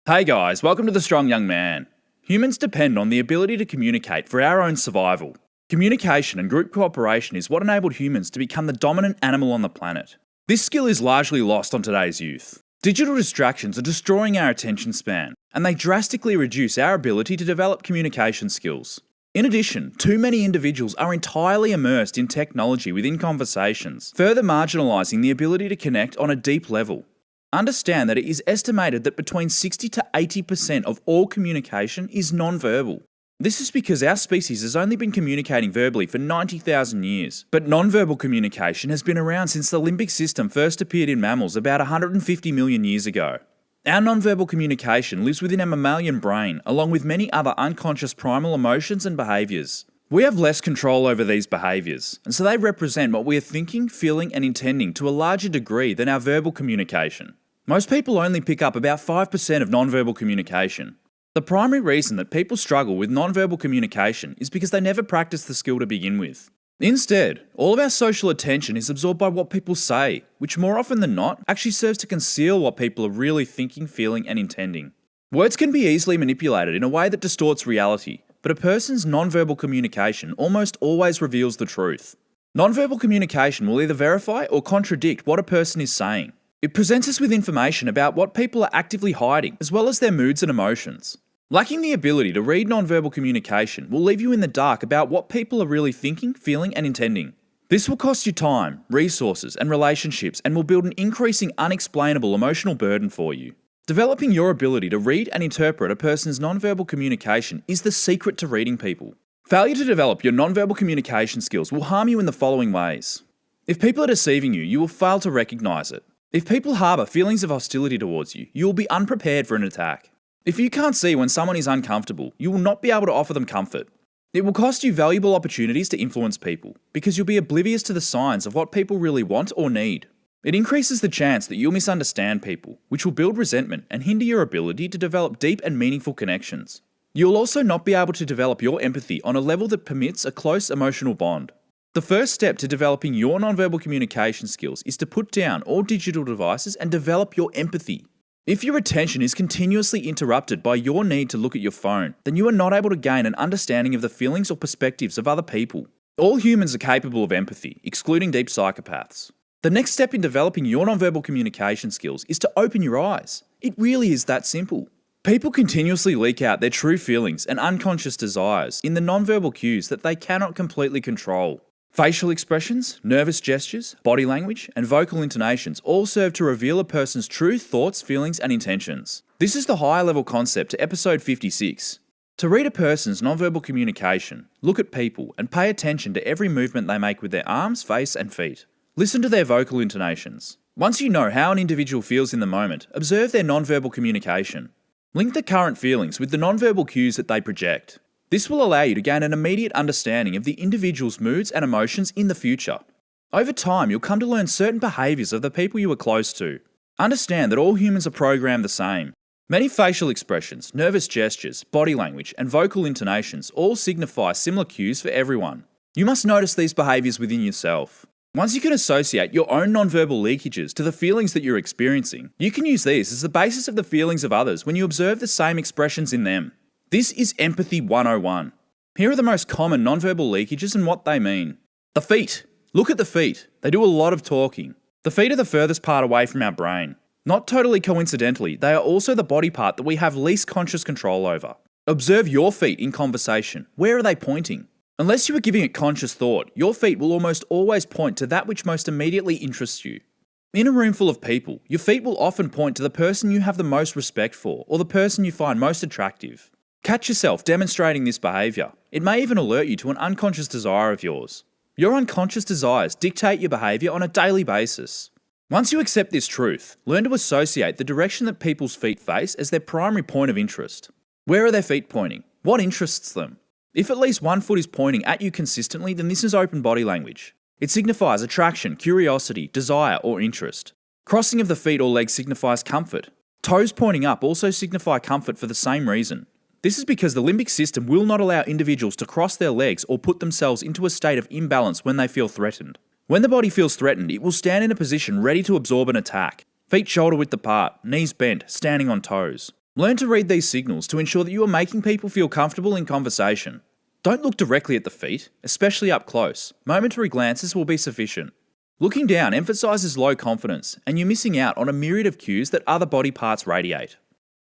Hey guys, welcome to The Strong Young Man. Humans depend on the ability to communicate for our own survival. Communication and group cooperation is what enabled humans to become the dominant animal on the planet. This skill is largely lost on today's youth. Digital distractions are destroying our attention span, and they drastically reduce our ability to develop communication skills. In addition, too many individuals are entirely immersed in technology within conversations, further marginalising the ability to connect on a deep level. Understand that it is estimated that between 60 to 80% of all communication is non-verbal. This is because our species has only been communicating verbally for 90,000 years, but non-verbal communication has been around since the limbic system first appeared in mammals about 150 million years ago. Our non-verbal communication lives within our mammalian brain, along with many other unconscious primal emotions and behaviours. We have less control over these behaviours, and so they represent what we are thinking, feeling and intending to a larger degree than our verbal communication. Most people only pick up about 5% of non-verbal communication. The primary reason that people struggle with non-verbal communication is because they never practice the skill to begin with. Instead, all of our social attention is absorbed by what people say, which more often than not actually serves to conceal what people are really thinking, feeling and intending. Words can be easily manipulated in a way that distorts reality, but a person's non-verbal communication almost always reveals the truth. Non-verbal communication will either verify or contradict what a person is saying. It presents us with information about what people are actively hiding, as well as their moods and emotions. Lacking the ability to read non-verbal communication will leave you in the dark about what people are really thinking, feeling and intending. This will cost you time, resources and relationships and will build an increasing unexplainable emotional burden for you. Developing your ability to read and interpret a person's non-verbal communication is the secret to reading people. Failure to develop your non-verbal communication skills will harm you in the following ways. If people are deceiving you, you will fail to recognise it. If people harbour feelings of hostility towards you, you will be unprepared for an attack. If you can't see when someone is uncomfortable, you will not be able to offer them comfort. It will cost you valuable opportunities to influence people, because you'll be oblivious to the signs of what people really want or need. It increases the chance that you'll misunderstand people, which will build resentment and hinder your ability to develop deep and meaningful connections. You'll also not be able to develop your empathy on a level that permits a close emotional bond. The first step to developing your nonverbal communication skills is to put down all digital devices and develop your empathy. If your attention is continuously interrupted by your need to look at your phone, then you are not able to gain an understanding of the feelings or perspectives of other people. All humans are capable of empathy, excluding deep psychopaths. The next step in developing your nonverbal communication skills is to open your eyes. It really is that simple. People continuously leak out their true feelings and unconscious desires in the nonverbal cues that they cannot completely control. Facial expressions, nervous gestures, body language, and vocal intonations all serve to reveal a person's true thoughts, feelings, and intentions. This is the higher level concept to episode 56. To read a person's nonverbal communication, look at people and pay attention to every movement they make with their arms, face, and feet. Listen to their vocal intonations. Once you know how an individual feels in the moment, observe their nonverbal communication. Link the current feelings with the nonverbal cues that they project. This will allow you to gain an immediate understanding of the individual's moods and emotions in the future. Over time, you'll come to learn certain behaviours of the people you are close to. Understand that all humans are programmed the same. Many facial expressions, nervous gestures, body language, and vocal intonations all signify similar cues for everyone. You must notice these behaviours within yourself. Once you can associate your own nonverbal leakages to the feelings that you're experiencing, you can use these as the basis of the feelings of others when you observe the same expressions in them. This is Empathy 101. Here are the most common nonverbal leakages and what they mean. The feet. Look at the feet. They do a lot of talking. The feet are the furthest part away from our brain. Not totally coincidentally, they are also the body part that we have least conscious control over. Observe your feet in conversation. Where are they pointing? Unless you are giving it conscious thought, your feet will almost always point to that which most immediately interests you. In a room full of people, your feet will often point to the person you have the most respect for or the person you find most attractive. Catch yourself demonstrating this behaviour. It may even alert you to an unconscious desire of yours. Your unconscious desires dictate your behaviour on a daily basis. Once you accept this truth, learn to associate the direction that people's feet face as their primary point of interest. Where are their feet pointing? What interests them? If at least one foot is pointing at you consistently, then this is open body language. It signifies attraction, curiosity, desire, or interest. Crossing of the feet or legs signifies comfort. Toes pointing up also signify comfort for the same reason. This is because the limbic system will not allow individuals to cross their legs or put themselves into a state of imbalance when they feel threatened. When the body feels threatened, it will stand in a position ready to absorb an attack. Feet shoulder width apart, knees bent, standing on toes. Learn to read these signals to ensure that you are making people feel comfortable in conversation. Don't look directly at the feet, especially up close. Momentary glances will be sufficient. Looking down emphasises low confidence, and you're missing out on a myriad of cues that other body parts radiate.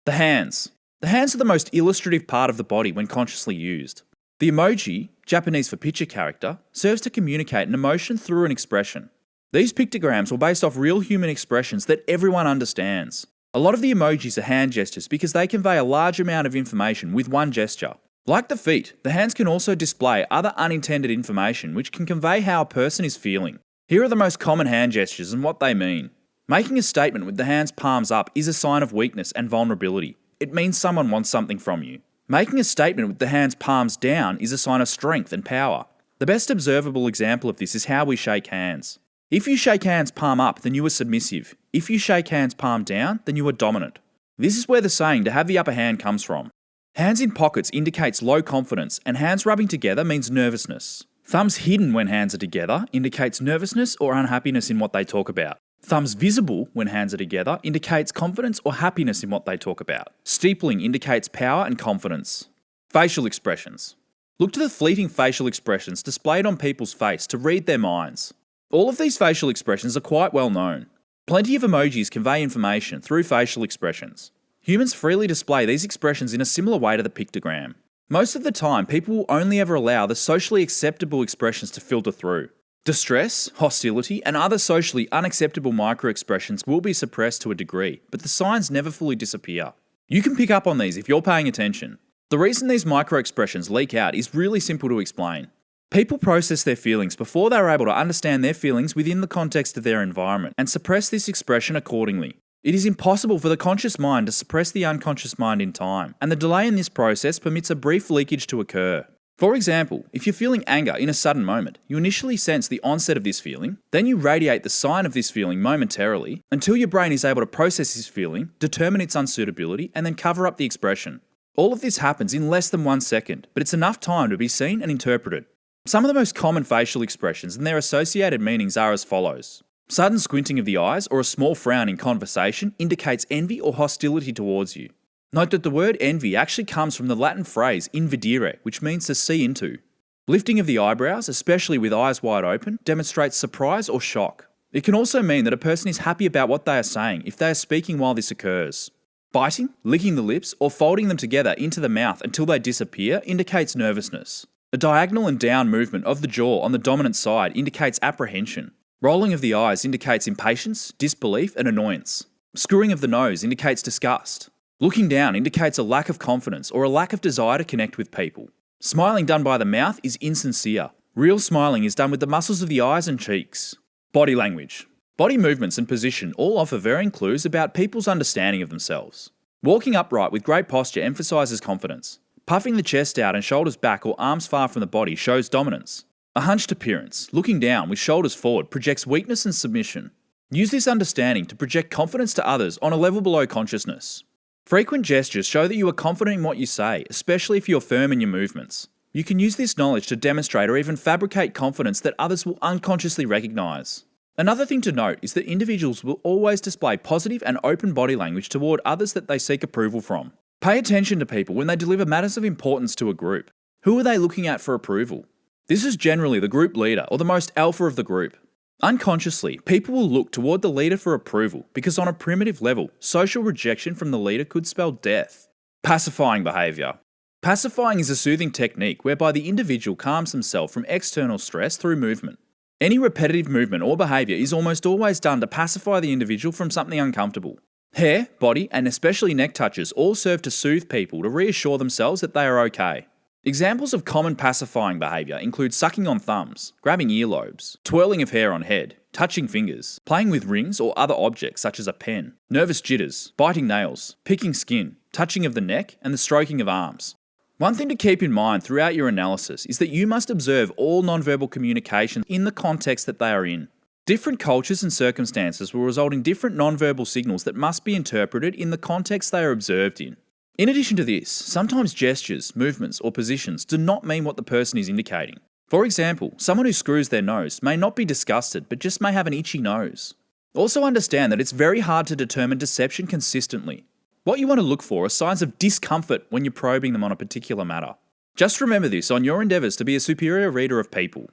The hands. The hands are the most illustrative part of the body when consciously used. The emoji, Japanese for picture character, serves to communicate an emotion through an expression. These pictograms were based off real human expressions that everyone understands. A lot of the emojis are hand gestures because they convey a large amount of information with one gesture. Like the feet, the hands can also display other unintended information which can convey how a person is feeling. Here are the most common hand gestures and what they mean. Making a statement with the hands palms up is a sign of weakness and vulnerability. It means someone wants something from you. Making a statement with the hands palms down is a sign of strength and power. The best observable example of this is how we shake hands. If you shake hands palm up, then you are submissive. If you shake hands palm down, then you are dominant. This is where the saying to have the upper hand comes from. Hands in pockets indicates low confidence, and hands rubbing together means nervousness. Thumbs hidden when hands are together indicates nervousness or unhappiness in what they talk about. Thumbs visible when hands are together indicates confidence or happiness in what they talk about. Steepling indicates power and confidence. Facial expressions. Look to the fleeting facial expressions displayed on people's face to read their minds. All of these facial expressions are quite well known. Plenty of emojis convey information through facial expressions. Humans freely display these expressions in a similar way to the pictogram. Most of the time, people will only ever allow the socially acceptable expressions to filter through. Distress, hostility, and other socially unacceptable micro-expressions will be suppressed to a degree, but the signs never fully disappear. You can pick up on these if you're paying attention. The reason these micro-expressions leak out is really simple to explain. People process their feelings before they are able to understand their feelings within the context of their environment and suppress this expression accordingly. It is impossible for the conscious mind to suppress the unconscious mind in time, and the delay in this process permits a brief leakage to occur. For example, if you're feeling anger in a sudden moment, you initially sense the onset of this feeling, then you radiate the sign of this feeling momentarily until your brain is able to process this feeling, determine its unsuitability, and then cover up the expression. All of this happens in less than 1 second, but it's enough time to be seen and interpreted. Some of the most common facial expressions and their associated meanings are as follows. Sudden squinting of the eyes or a small frown in conversation indicates envy or hostility towards you. Note that the word envy actually comes from the Latin phrase invidere, which means to see into. Lifting of the eyebrows, especially with eyes wide open, demonstrates surprise or shock. It can also mean that a person is happy about what they are saying if they are speaking while this occurs. Biting, licking the lips, or folding them together into the mouth until they disappear indicates nervousness. A diagonal and down movement of the jaw on the dominant side indicates apprehension. Rolling of the eyes indicates impatience, disbelief, and annoyance. Screwing of the nose indicates disgust. Looking down indicates a lack of confidence or a lack of desire to connect with people. Smiling done by the mouth is insincere. Real smiling is done with the muscles of the eyes and cheeks. Body language. Body movements and position all offer varying clues about people's understanding of themselves. Walking upright with great posture emphasises confidence. Puffing the chest out and shoulders back or arms far from the body shows dominance. A hunched appearance, looking down with shoulders forward, projects weakness and submission. Use this understanding to project confidence to others on a level below consciousness. Frequent gestures show that you are confident in what you say, especially if you're firm in your movements. You can use this knowledge to demonstrate or even fabricate confidence that others will unconsciously recognise. Another thing to note is that individuals will always display positive and open body language toward others that they seek approval from. Pay attention to people when they deliver matters of importance to a group. Who are they looking at for approval? This is generally the group leader or the most alpha of the group. Unconsciously, people will look toward the leader for approval because on a primitive level, social rejection from the leader could spell death. Pacifying behaviour. Pacifying is a soothing technique whereby the individual calms themselves from external stress through movement. Any repetitive movement or behaviour is almost always done to pacify the individual from something uncomfortable. Hair, body, and especially neck touches all serve to soothe people to reassure themselves that they are okay. Examples of common pacifying behaviour include sucking on thumbs, grabbing earlobes, twirling of hair on head, touching fingers, playing with rings or other objects such as a pen, nervous jitters, biting nails, picking skin, touching of the neck, and the stroking of arms. One thing to keep in mind throughout your analysis is that you must observe all nonverbal communication in the context that they are in. Different cultures and circumstances will result in different nonverbal signals that must be interpreted in the context they are observed in. In addition to this, sometimes gestures, movements, or positions do not mean what the person is indicating. For example, someone who screws their nose may not be disgusted but just may have an itchy nose. Also understand that it's very hard to determine deception consistently. What you want to look for are signs of discomfort when you're probing them on a particular matter. Just remember this on your endeavours to be a superior reader of people.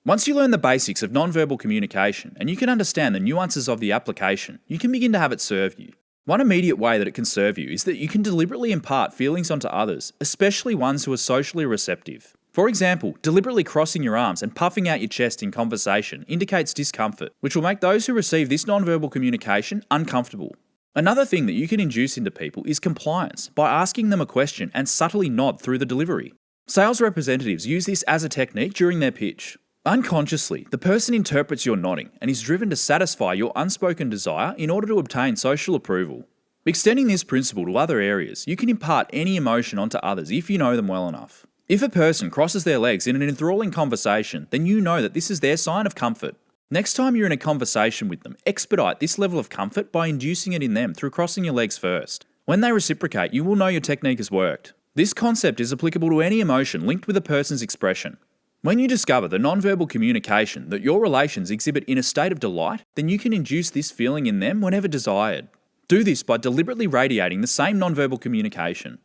Once you learn the basics of non-verbal communication and you can understand the nuances of the application, you can begin to have it serve you. One immediate way that it can serve you is that you can deliberately impart feelings onto others, especially ones who are socially receptive. For example, deliberately crossing your arms and puffing out your chest in conversation indicates discomfort, which will make those who receive this non-verbal communication uncomfortable. Another thing that you can induce into people is compliance by asking them a question and subtly nod through the delivery. Sales representatives use this as a technique during their pitch. Unconsciously, the person interprets your nodding and is driven to satisfy your unspoken desire in order to obtain social approval. Extending this principle to other areas, you can impart any emotion onto others if you know them well enough. If a person crosses their legs in an enthralling conversation, then you know that this is their sign of comfort. Next time you're in a conversation with them, expedite this level of comfort by inducing it in them through crossing your legs first. When they reciprocate, you will know your technique has worked. This concept is applicable to any emotion linked with a person's expression. When you discover the non-verbal communication that your relations exhibit in a state of delight, then you can induce this feeling in them whenever desired. Do this by deliberately radiating the same non-verbal communication.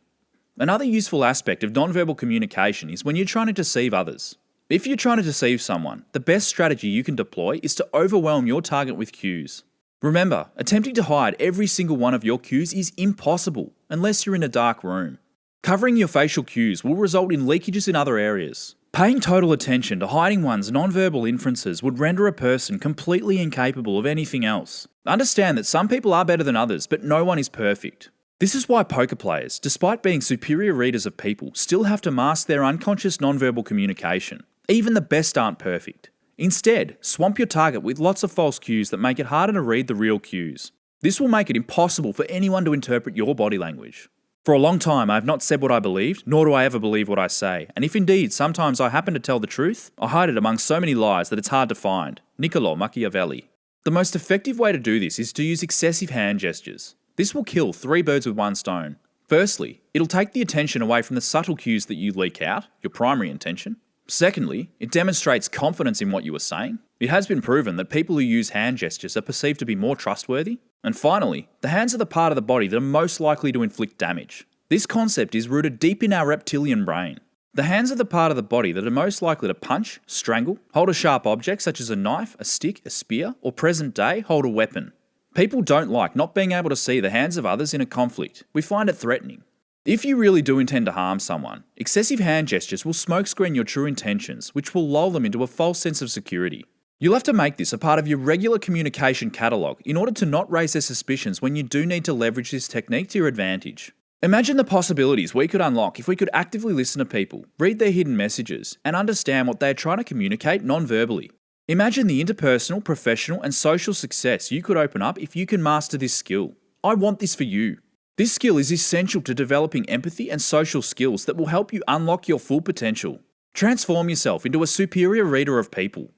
Another useful aspect of non-verbal communication is when you're trying to deceive others. If you're trying to deceive someone, the best strategy you can deploy is to overwhelm your target with cues. Remember, attempting to hide every single one of your cues is impossible unless you're in a dark room. Covering your facial cues will result in leakages in other areas. Paying total attention to hiding one's non-verbal inferences would render a person completely incapable of anything else. Understand that some people are better than others, but no one is perfect. This is why poker players, despite being superior readers of people, still have to mask their unconscious non-verbal communication. Even the best aren't perfect. Instead, swamp your target with lots of false cues that make it harder to read the real cues. This will make it impossible for anyone to interpret your body language. For a long time, I have not said what I believed, nor do I ever believe what I say, and if indeed sometimes I happen to tell the truth, I hide it among so many lies that it's hard to find. Niccolò Machiavelli. The most effective way to do this is to use excessive hand gestures. This will kill 3 birds with 1 stone. Firstly, it'll take the attention away from the subtle cues that you leak out, your primary intention. Secondly, it demonstrates confidence in what you are saying. It has been proven that people who use hand gestures are perceived to be more trustworthy. And finally, the hands are the part of the body that are most likely to inflict damage. This concept is rooted deep in our reptilian brain. The hands are the part of the body that are most likely to punch, strangle, hold a sharp object such as a knife, a stick, a spear, or present day, hold a weapon. People don't like not being able to see the hands of others in a conflict. We find it threatening. If you really do intend to harm someone, excessive hand gestures will smokescreen your true intentions, which will lull them into a false sense of security. You'll have to make this a part of your regular communication catalogue in order to not raise their suspicions when you do need to leverage this technique to your advantage. Imagine the possibilities we could unlock if we could actively listen to people, read their hidden messages, and understand what they are trying to communicate non-verbally. Imagine the interpersonal, professional, and social success you could open up if you can master this skill. I want this for you. This skill is essential to developing empathy and social skills that will help you unlock your full potential. Transform yourself into a superior reader of people.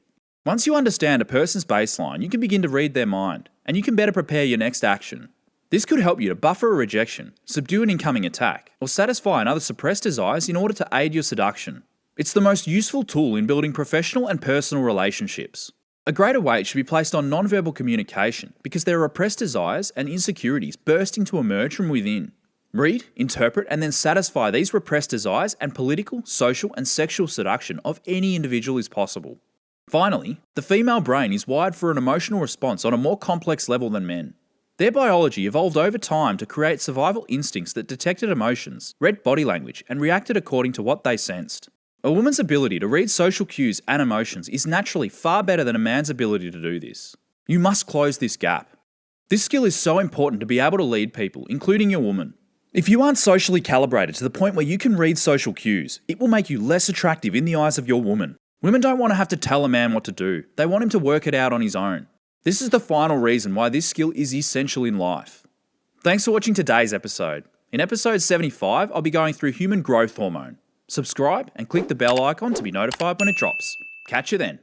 Once you understand a person's baseline, you can begin to read their mind, and you can better prepare your next action. This could help you to buffer a rejection, subdue an incoming attack, or satisfy another suppressed desires in order to aid your seduction. It's the most useful tool in building professional and personal relationships. A greater weight should be placed on non-verbal communication because there are repressed desires and insecurities bursting to emerge from within. Read, interpret, and then satisfy these repressed desires, and political, social, and sexual seduction of any individual is possible. Finally, the female brain is wired for an emotional response on a more complex level than men. Their biology evolved over time to create survival instincts that detected emotions, read body language, and reacted according to what they sensed. A woman's ability to read social cues and emotions is naturally far better than a man's ability to do this. You must close this gap. This skill is so important to be able to lead people, including your woman. If you aren't socially calibrated to the point where you can read social cues, it will make you less attractive in the eyes of your woman. Women don't want to have to tell a man what to do. They want him to work it out on his own. This is the final reason why this skill is essential in life. Thanks for watching today's episode. In episode 75, I'll be going through human growth hormone. Subscribe and click the bell icon to be notified when it drops. Catch you then.